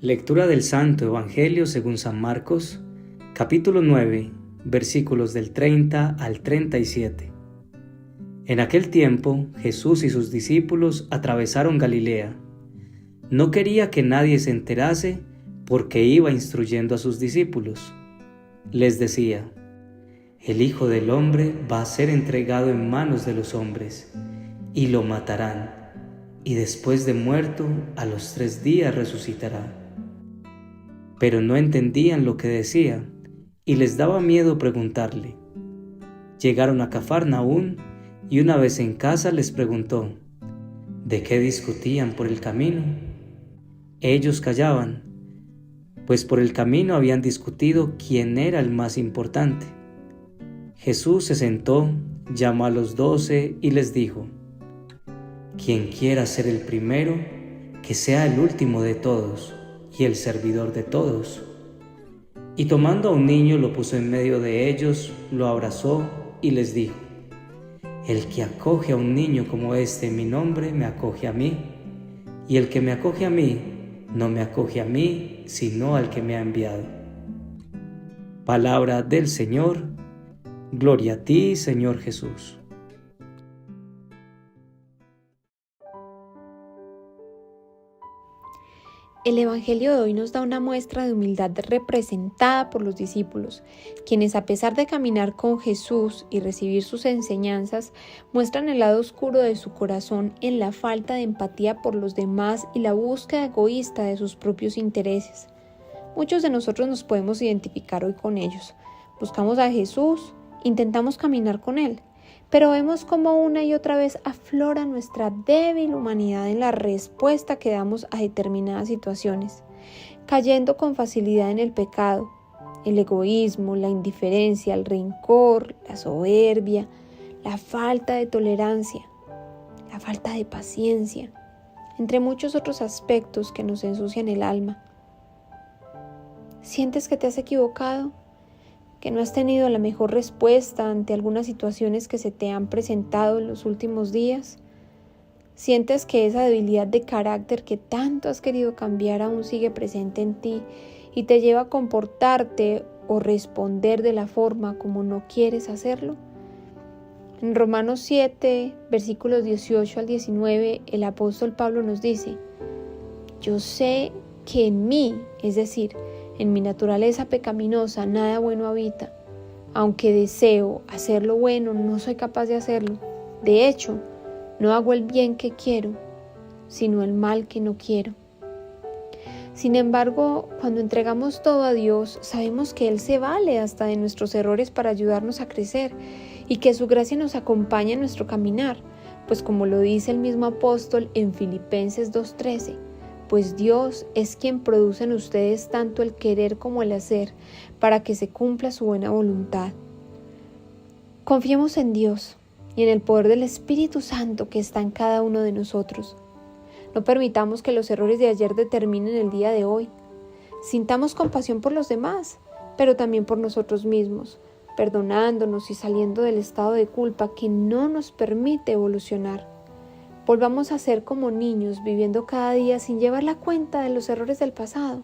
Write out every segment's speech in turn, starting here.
Lectura del Santo Evangelio según San Marcos, capítulo 9, versículos del 30 al 37. En aquel tiempo, Jesús y sus discípulos atravesaron Galilea. No quería que nadie se enterase porque iba instruyendo a sus discípulos. Les decía: el Hijo del Hombre va a ser entregado en manos de los hombres, y lo matarán, y después de muerto, a los 3 días resucitará. Pero no entendían lo que decía, y les daba miedo preguntarle. Llegaron a Cafarnaún, y una vez en casa les preguntó: ¿de qué discutían por el camino? Ellos callaban, pues por el camino habían discutido quién era el más importante. Jesús se sentó, llamó a los 12 y les dijo: quien quiera ser el primero, que sea el último de todos y el servidor de todos. Y tomando a un niño lo puso en medio de ellos, lo abrazó y les dijo: el que acoge a un niño como este en mi nombre, me acoge a mí, y el que me acoge a mí, no me acoge a mí, sino al que me ha enviado. Palabra del Señor. Gloria a ti, Señor Jesús. El Evangelio de hoy nos da una muestra de humildad representada por los discípulos, quienes a pesar de caminar con Jesús y recibir sus enseñanzas, muestran el lado oscuro de su corazón en la falta de empatía por los demás y la búsqueda egoísta de sus propios intereses. Muchos de nosotros nos podemos identificar hoy con ellos. Buscamos a Jesús, intentamos caminar con Él, pero vemos cómo una y otra vez aflora nuestra débil humanidad en la respuesta que damos a determinadas situaciones, cayendo con facilidad en el pecado, el egoísmo, la indiferencia, el rencor, la soberbia, la falta de tolerancia, la falta de paciencia, entre muchos otros aspectos que nos ensucian el alma. ¿Sientes que te has equivocado? ¿Que no has tenido la mejor respuesta ante algunas situaciones que se te han presentado en los últimos días? ¿Sientes que esa debilidad de carácter que tanto has querido cambiar aún sigue presente en ti y te lleva a comportarte o responder de la forma como no quieres hacerlo? En Romanos 7, versículos 18 al 19, el apóstol Pablo nos dice: yo sé que en mí, es decir, en mi naturaleza pecaminosa, nada bueno habita. Aunque deseo hacer lo bueno, no soy capaz de hacerlo. De hecho, no hago el bien que quiero, sino el mal que no quiero. Sin embargo, cuando entregamos todo a Dios, sabemos que Él se vale hasta de nuestros errores para ayudarnos a crecer y que su gracia nos acompaña en nuestro caminar, pues como lo dice el mismo apóstol en Filipenses 2:13, pues Dios es quien produce en ustedes tanto el querer como el hacer, para que se cumpla su buena voluntad. Confiemos en Dios y en el poder del Espíritu Santo que está en cada uno de nosotros. No permitamos que los errores de ayer determinen el día de hoy. Sintamos compasión por los demás, pero también por nosotros mismos, perdonándonos y saliendo del estado de culpa que no nos permite evolucionar. Volvamos a ser como niños, viviendo cada día sin llevar la cuenta de los errores del pasado.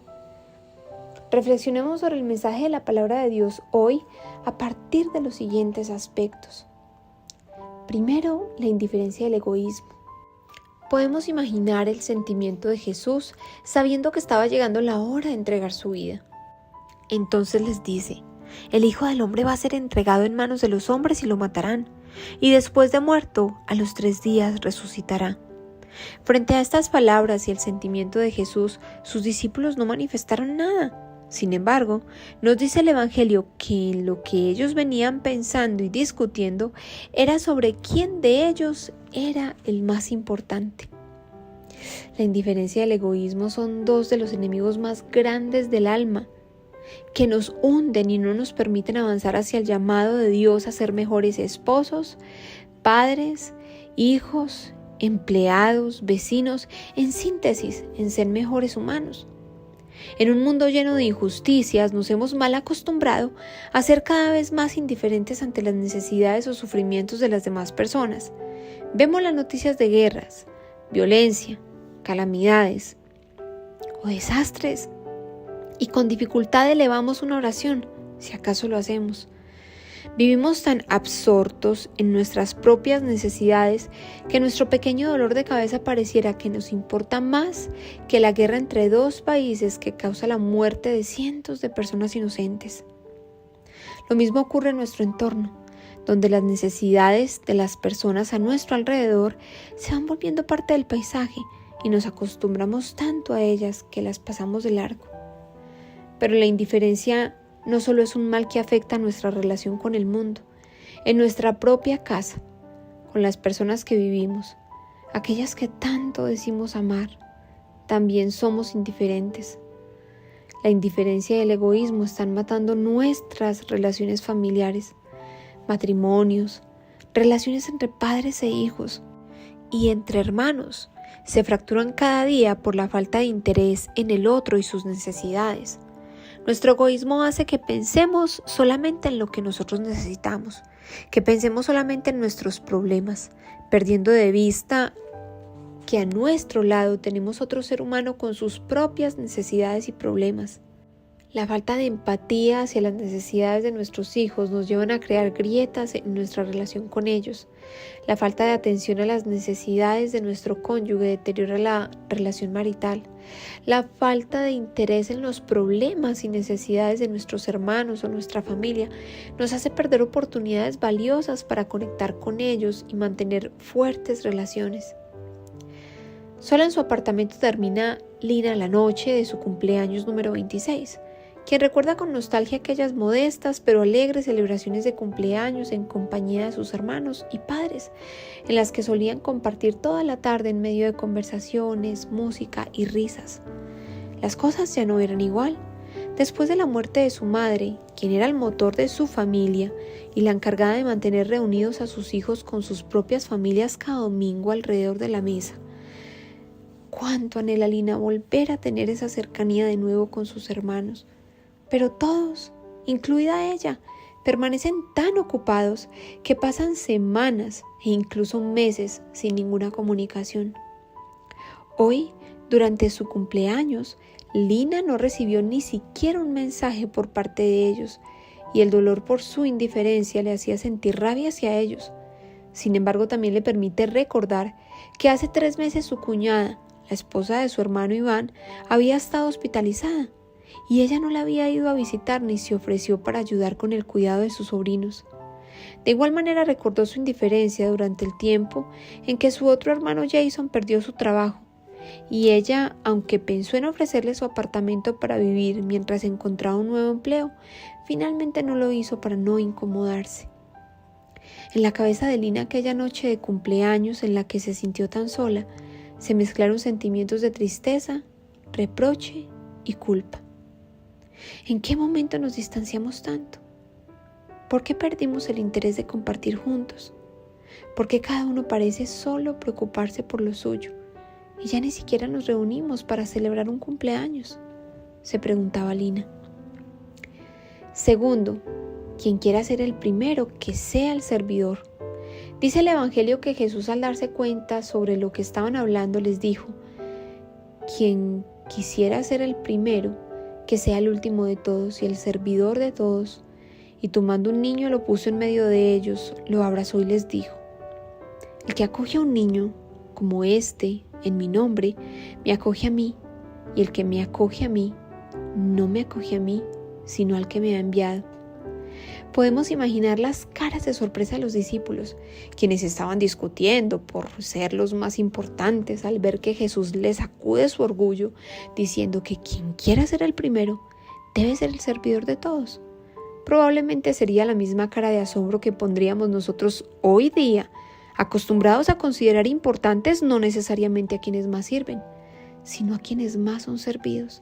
Reflexionemos sobre el mensaje de la palabra de Dios hoy a partir de los siguientes aspectos. Primero, la indiferencia y el egoísmo. Podemos imaginar el sentimiento de Jesús sabiendo que estaba llegando la hora de entregar su vida. Entonces les dice: el Hijo del Hombre va a ser entregado en manos de los hombres y lo matarán, y después de muerto, a los 3 días resucitará. Frente a estas palabras y el sentimiento de Jesús, sus discípulos no manifestaron nada. Sin embargo, nos dice el Evangelio que lo que ellos venían pensando y discutiendo era sobre quién de ellos era el más importante. La indiferencia y el egoísmo son 2 de los enemigos más grandes del alma, que nos hunden y no nos permiten avanzar hacia el llamado de Dios a ser mejores esposos, padres, hijos, empleados, vecinos, en síntesis, en ser mejores humanos. En un mundo lleno de injusticias, nos hemos mal acostumbrado a ser cada vez más indiferentes ante las necesidades o sufrimientos de las demás personas. Vemos las noticias de guerras, violencia, calamidades. o desastres. Y con dificultad elevamos una oración, si acaso lo hacemos. Vivimos tan absortos en nuestras propias necesidades que nuestro pequeño dolor de cabeza pareciera que nos importa más que la guerra entre dos países que causa la muerte de cientos de personas inocentes. Lo mismo ocurre en nuestro entorno, donde las necesidades de las personas a nuestro alrededor se van volviendo parte del paisaje y nos acostumbramos tanto a ellas que las pasamos de largo. Pero la indiferencia no solo es un mal que afecta nuestra relación con el mundo, en nuestra propia casa, con las personas que vivimos, aquellas que tanto decimos amar, también somos indiferentes. La indiferencia y el egoísmo están matando nuestras relaciones familiares, matrimonios, relaciones entre padres e hijos y entre hermanos. Se fracturan cada día por la falta de interés en el otro y sus necesidades. Nuestro egoísmo hace que pensemos solamente en lo que nosotros necesitamos, que pensemos solamente en nuestros problemas, perdiendo de vista que a nuestro lado tenemos otro ser humano con sus propias necesidades y problemas. La falta de empatía hacia las necesidades de nuestros hijos nos llevan a crear grietas en nuestra relación con ellos. La falta de atención a las necesidades de nuestro cónyuge deteriora la relación marital. La falta de interés en los problemas y necesidades de nuestros hermanos o nuestra familia nos hace perder oportunidades valiosas para conectar con ellos y mantener fuertes relaciones. Sola en su apartamento termina Lina la noche de su cumpleaños número 26. Quien recuerda con nostalgia aquellas modestas pero alegres celebraciones de cumpleaños en compañía de sus hermanos y padres, en las que solían compartir toda la tarde en medio de conversaciones, música y risas. Las cosas ya no eran igual. Después de la muerte de su madre, quien era el motor de su familia y la encargada de mantener reunidos a sus hijos con sus propias familias cada domingo alrededor de la mesa, cuánto anhela Lina volver a tener esa cercanía de nuevo con sus hermanos. Pero todos, incluida ella, permanecen tan ocupados que pasan semanas e incluso meses sin ninguna comunicación. Hoy, durante su cumpleaños, Lina no recibió ni siquiera un mensaje por parte de ellos y el dolor por su indiferencia le hacía sentir rabia hacia ellos. Sin embargo, también le permite recordar que hace 3 meses su cuñada, la esposa de su hermano Iván, había estado hospitalizada y ella no la había ido a visitar ni se ofreció para ayudar con el cuidado de sus sobrinos. De igual manera recordó su indiferencia durante el tiempo en que su otro hermano Jason perdió su trabajo y ella, aunque pensó en ofrecerle su apartamento para vivir mientras encontraba un nuevo empleo, finalmente no lo hizo para no incomodarse. En la cabeza de Lina aquella noche de cumpleaños en la que se sintió tan sola, se mezclaron sentimientos de tristeza, reproche y culpa. ¿En qué momento nos distanciamos tanto? ¿Por qué perdimos el interés de compartir juntos? ¿Por qué cada uno parece solo preocuparse por lo suyo y ya ni siquiera nos reunimos para celebrar un cumpleaños?, se preguntaba Lina. Segundo, quien quiera ser el primero, que sea el servidor. Dice el Evangelio que Jesús, al darse cuenta sobre lo que estaban hablando, les dijo: quien quisiera ser el primero, que sea el último de todos y el servidor de todos. Y tomando un niño lo puso en medio de ellos, lo abrazó y les dijo: el que acoge a un niño como este en mi nombre, me acoge a mí, y el que me acoge a mí, no me acoge a mí, sino al que me ha enviado. Podemos imaginar las caras de sorpresa de los discípulos, quienes estaban discutiendo por ser los más importantes al ver que Jesús les sacude su orgullo, diciendo que quien quiera ser el primero debe ser el servidor de todos. Probablemente sería la misma cara de asombro que pondríamos nosotros hoy día, acostumbrados a considerar importantes no necesariamente a quienes más sirven, sino a quienes más son servidos.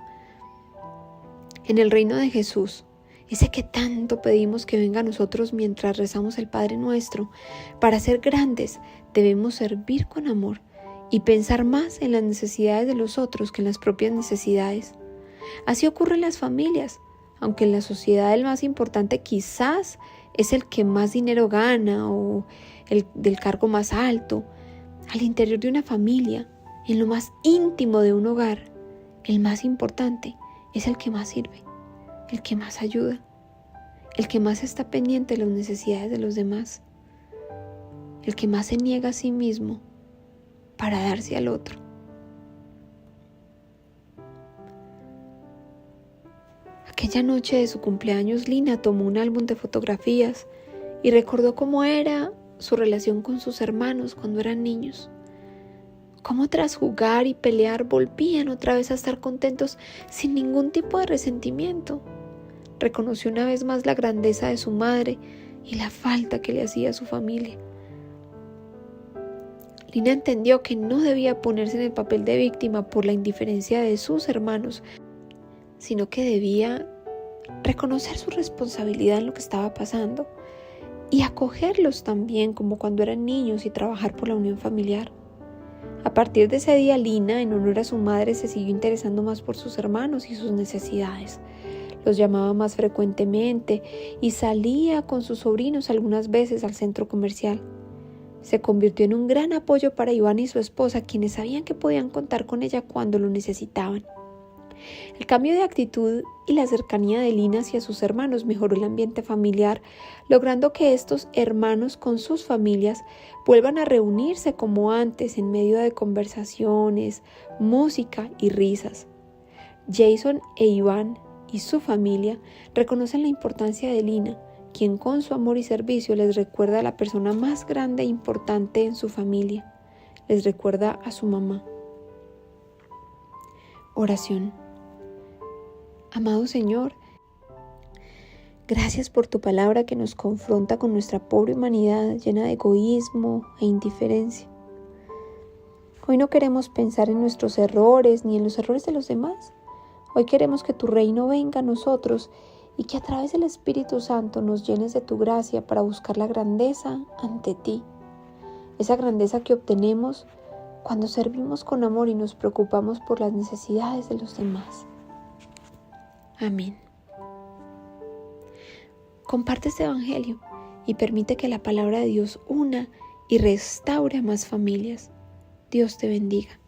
En el reino de Jesús, ese que tanto pedimos que venga a nosotros mientras rezamos el Padre Nuestro, para ser grandes debemos servir con amor y pensar más en las necesidades de los otros que en las propias necesidades. Así ocurre en las familias, aunque en la sociedad el más importante quizás es el que más dinero gana o el del cargo más alto. Al interior de una familia, en lo más íntimo de un hogar, el más importante es el que más sirve, el que más ayuda, el que más está pendiente de las necesidades de los demás, el que más se niega a sí mismo para darse al otro. Aquella noche de su cumpleaños, Lina tomó un álbum de fotografías y recordó cómo era su relación con sus hermanos cuando eran niños. Cómo tras jugar y pelear volvían otra vez a estar contentos sin ningún tipo de resentimiento. Reconoció una vez más la grandeza de su madre y la falta que le hacía a su familia. Lina entendió que no debía ponerse en el papel de víctima por la indiferencia de sus hermanos, sino que debía reconocer su responsabilidad en lo que estaba pasando y acogerlos también como cuando eran niños y trabajar por la unión familiar. A partir de ese día, Lina, en honor a su madre, se siguió interesando más por sus hermanos y sus necesidades. Los llamaba más frecuentemente y salía con sus sobrinos algunas veces al centro comercial. Se convirtió en un gran apoyo para Iván y su esposa, quienes sabían que podían contar con ella cuando lo necesitaban. El cambio de actitud y la cercanía de Lina hacia sus hermanos mejoró el ambiente familiar, logrando que estos hermanos con sus familias vuelvan a reunirse como antes en medio de conversaciones, música y risas. Jason e Iván y su familia reconocen la importancia de Lina, quien con su amor y servicio les recuerda a la persona más grande e importante en su familia. Les recuerda a su mamá. Oración. Amado Señor, gracias por tu palabra que nos confronta con nuestra pobre humanidad llena de egoísmo e indiferencia. Hoy no queremos pensar en nuestros errores ni en los errores de los demás. Hoy queremos que tu reino venga a nosotros y que a través del Espíritu Santo nos llenes de tu gracia para buscar la grandeza ante ti. Esa grandeza que obtenemos cuando servimos con amor y nos preocupamos por las necesidades de los demás. Amén. Comparte este evangelio y permite que la palabra de Dios una y restaure a más familias. Dios te bendiga.